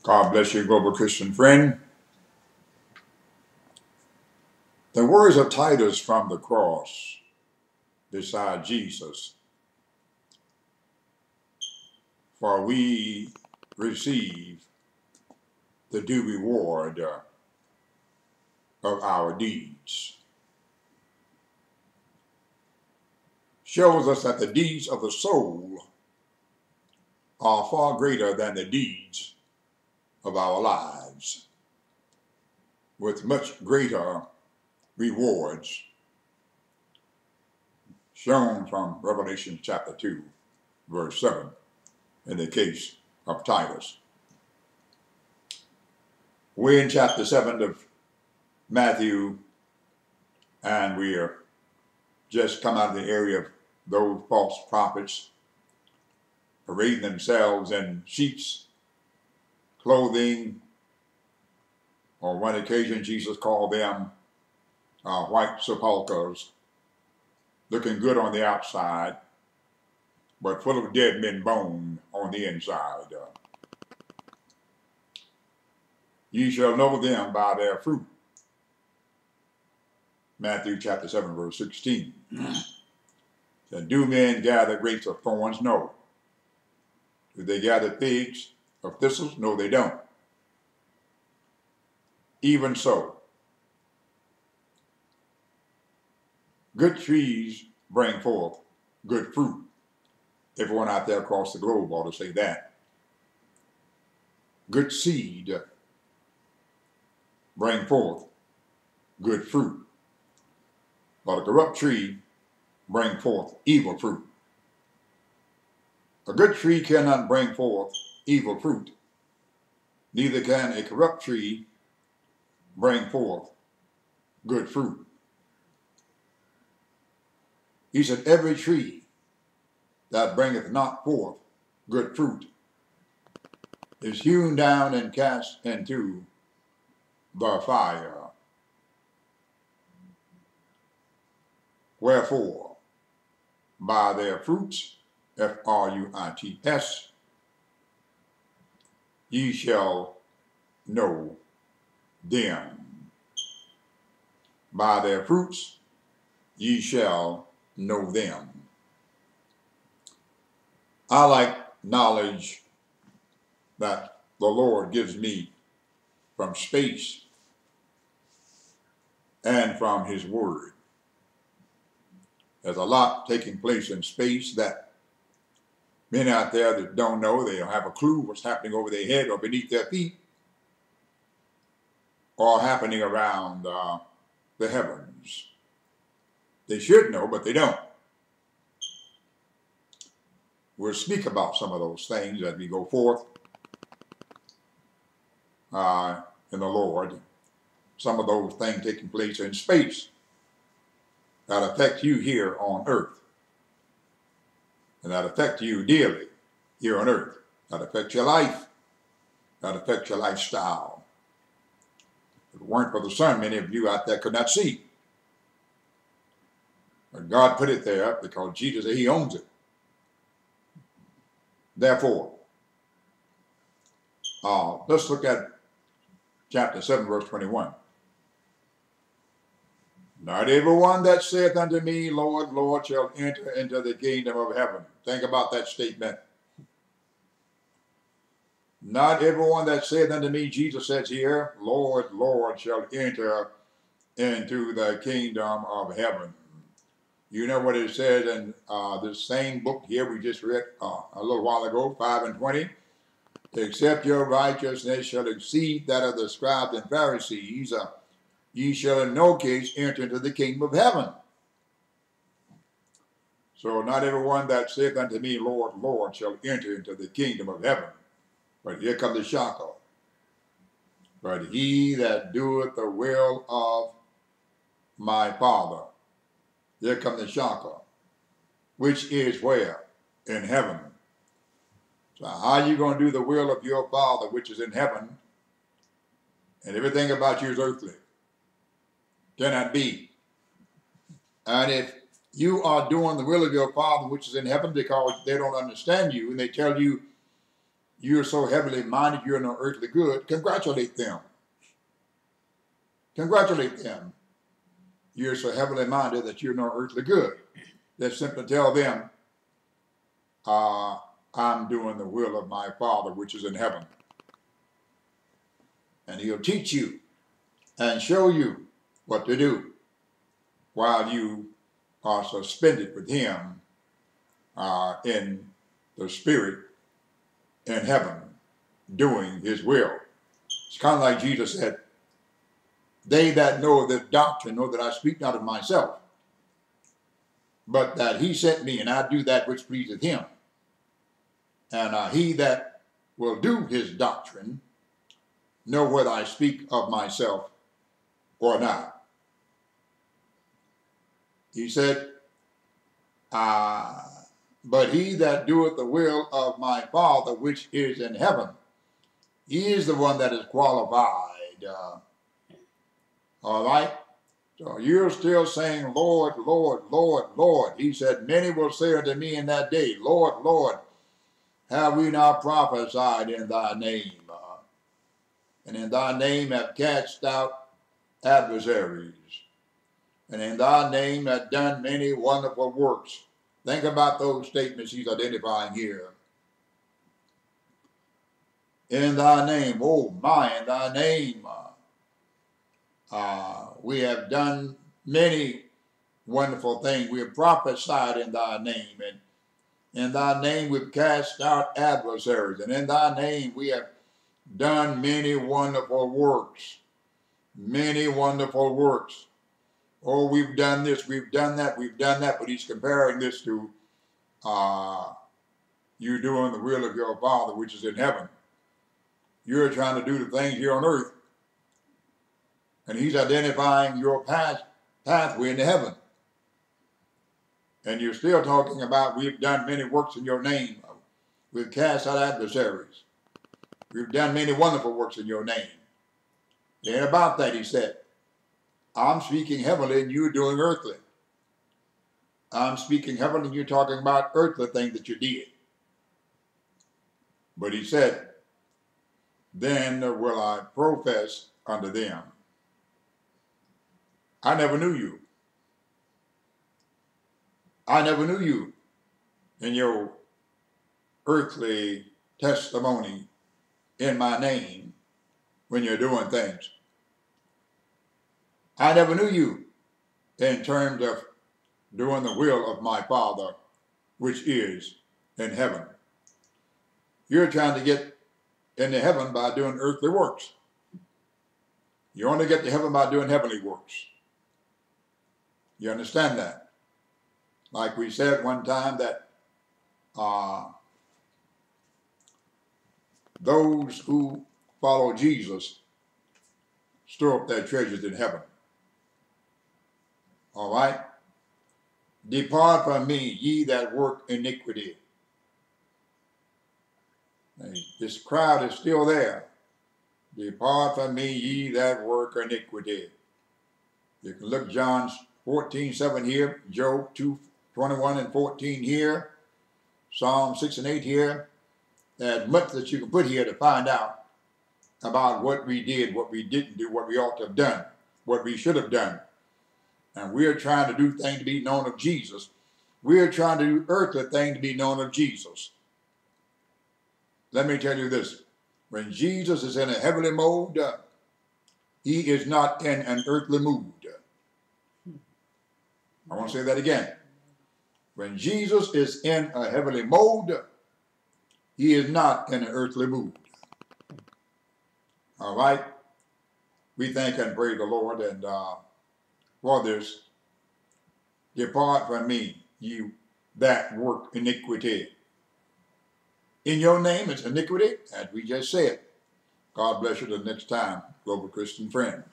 God bless you, global Christian friend. The words of Titus from the cross beside Jesus, for we receive the due reward of our deeds, shows us that the deeds of the soul are far greater than the deeds of our lives, with much greater rewards shown from Revelation chapter 2, verse 7, in the case of Titus. We're in chapter 7 of Matthew, and we are just come out of the area of those false prophets parading themselves in sheep's clothing. On one occasion, Jesus called them white sepulchres, looking good on the outside, but full of dead men bone on the inside. Ye shall know them by their fruit. Matthew chapter 7, verse 16. And do men gather grapes of thorns? No. Do they gather figs of thistles? No, they don't. Even so, good trees bring forth good fruit. Everyone out there across the globe ought to say that. Good seed bring forth good fruit. But a corrupt tree bring forth evil fruit. A good tree cannot bring forth evil fruit. Neither can a corrupt tree bring forth good fruit. He said, every tree that bringeth not forth good fruit is hewn down and cast into the fire. Wherefore, by their fruits, F-R-U-I-T-S, ye shall know them. By their fruits, ye shall know them. I like knowledge that the Lord gives me from space and from his word. There's a lot taking place in space that men out there that don't know, they don't have a clue what's happening over their head or beneath their feet or happening around the heavens. They should know, but they don't. We'll speak about some of those things as we go forth in the Lord. Some of those things taking place in space that affect you here on earth, and that affect you dearly here on earth, that affect your life, that affect your lifestyle. If it weren't for the sun, many of you out there could not see. But God put it there because Jesus said he owns it. Therefore, let's look at chapter 7, verse 21. Not everyone that saith unto me, Lord, Lord, shall enter into the kingdom of heaven. Think about that statement. Not everyone that saith unto me, Jesus says here, Lord, Lord, shall enter into the kingdom of heaven. You know what it says in this same book here we just read a little while ago, 5 and 20. Except your righteousness shall exceed that of the scribes and Pharisees, ye shall in no case enter into the kingdom of heaven. So not everyone that saith unto me, Lord, Lord, shall enter into the kingdom of heaven. But here comes the shocker. But he that doeth the will of my Father. Here comes the shocker. Which is where? In heaven. So how are you going to do the will of your Father which is in heaven, and everything about you is earthly? Cannot be. And if you are doing the will of your Father which is in heaven because they don't understand you, and they tell you you're so heavenly minded, you're no earthly good, congratulate them. Congratulate them. You're so heavenly minded that you're no earthly good. Just simply tell them, I'm doing the will of my Father which is in heaven. And he'll teach you and show you what to do while you are suspended with him in the spirit in heaven, doing his will. It's kind of like Jesus said, they that know the doctrine know that I speak not of myself, but that he sent me, and I do that which pleaseth him. And he that will do his doctrine know whether I speak of myself or not. He said, but he that doeth the will of my Father which is in heaven, he is the one that is qualified. All right? So you're still saying, Lord, Lord, Lord, Lord. He said, many will say unto me in that day, Lord, Lord, have we not prophesied in thy name? And in thy name have cast out adversaries. And in thy name have done many wonderful works. Think about those statements he's identifying here. In thy name, oh my, in thy name, we have done many wonderful things. We have prophesied in thy name, and in thy name we've cast out adversaries, and in thy name we have done many wonderful works. Many wonderful works. Oh, we've done this, we've done that, we've done that, but he's comparing this to you doing the will of your Father which is in heaven. You're trying to do the things here on earth, and he's identifying your pathway into heaven. And you're still talking about we've done many works in your name. We've cast out adversaries. We've done many wonderful works in your name. And about that he said, I'm speaking heavenly and you're doing earthly. I'm speaking heavenly and you're talking about earthly things that you did. But he said, then will I profess unto them, I never knew you. I never knew you in your earthly testimony in my name when you're doing things. I never knew you in terms of doing the will of my Father which is in heaven. You're trying to get into heaven by doing earthly works. You only get to heaven by doing heavenly works. You understand that? Like we said one time that those who follow Jesus store up their treasures in heaven. All right? Depart from me, ye that work iniquity. This crowd is still there. Depart from me, ye that work iniquity. You can look John 14:7 here, Job 2:21 and 14 here, Psalm 6 and 8 here. There's much that you can put here to find out about what we did, what we didn't do, what we ought to have done, what we should have done. And we're trying to do things to be known of Jesus. We're trying to do earthly things to be known of Jesus. Let me tell you this. When Jesus is in a heavenly mode, he is not in an earthly mood. I want to say that again. When Jesus is in a heavenly mode, he is not in an earthly mood. All right? We thank and praise the Lord and for this. Depart from me, you that work iniquity. In your name it's iniquity, as we just said. God bless you till next time, Global Christian friend.